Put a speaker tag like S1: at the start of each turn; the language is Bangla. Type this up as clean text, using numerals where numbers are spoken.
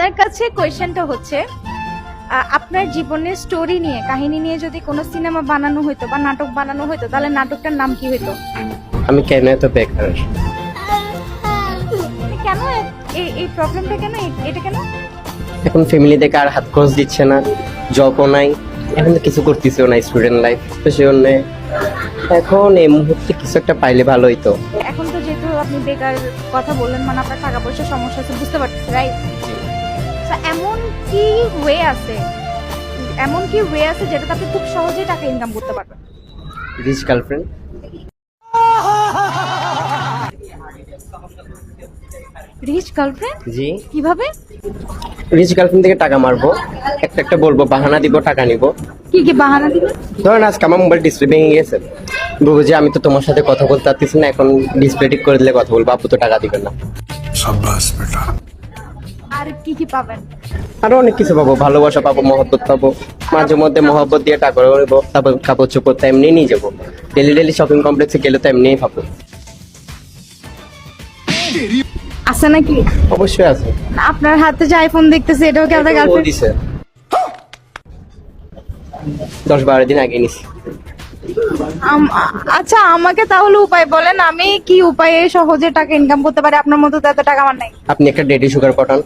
S1: আপনার কাছে কোয়েশ্চেনটা হচ্ছে আপনার জীবনের স্টোরি নিয়ে কাহিনী নিয়ে যদি কোনো সিনেমা বানানো হতো বা নাটক বানানো হতো তাহলে নাটকটার নাম কি হতো?
S2: আমি কেন এত বেকার?
S1: কেন এই প্রবলেমটা কেন এটা কেন?
S2: এখন ফ্যামিলি থেকে আর হাত খরচ দিচ্ছে না, জবও নাই, এখন তো কিছু করতেছেও না, স্টুডেন্ট লাইফ তো সে জন্য এখন এই মুহূর্তে কিছু একটা পাইলে ভালো হইতো।
S1: এখন তো যেহেতু আপনি বেকার কথা বললেন মানে আপনার টাকা পয়সার সমস্যা আছে বুঝতে পারছি, রাইট? এমন কি ওয়ে আছে যেটাতে আপনি খুব সহজেই টাকা ইনকাম করতে পারবেন?
S2: Rich girlfriend.
S1: Rich girlfriend?
S2: জি,
S1: কিভাবে?
S2: রিচ গার্লফ্রেন্ড থেকে টাকা মারবো, একটা একটা বলবো, বাহানা দিব, টাকা নিব।
S1: কি কি বাহানা দিবেন?
S2: ধরেন আজকে আমার মোবাইল ডিসপ্লে ভেঙে গেছে, বলবো যে আমি তো তোমার সাথে কথা বলতে পারতেছি না, এখন ডিসপ্লে ঠিক করে দিলে কথা বলবো, আপু তো টাকা দিবেন না।
S3: शाबाश बेटा।
S1: আর কি কি পাবেন?
S2: আরো অনেক কিছু পাবো, ভালোবাসা পাবো, মহব্বত পাবো, মাঝে মধ্যে মহব্বত দিয়ে টাকা করবো, তারপর কাপড় চোপড় তো এমনি নিয়ে যাবো, ডেলি ডেলি শপিং কমপ্লেক্সে গেলে তো এমনিই পাবো।
S1: আছে নাকি?
S2: অবশ্যই আছে।
S1: আপনার হাতে যে আইফোন দেখতেছি এটাও কি আপনার গার্লফ্রেন্ড?
S2: দিছে 10-12 দিন আগে নিছি।
S1: আচ্ছা আমাকে তাহলে উপায় বলেন, আমি কি উপায়ে সহজে টাকা ইনকাম করতে পারি? আপনার মতো তো এত টাকা আমার নাই।
S2: আপনি একটা ডেডি সুগার পাঠান।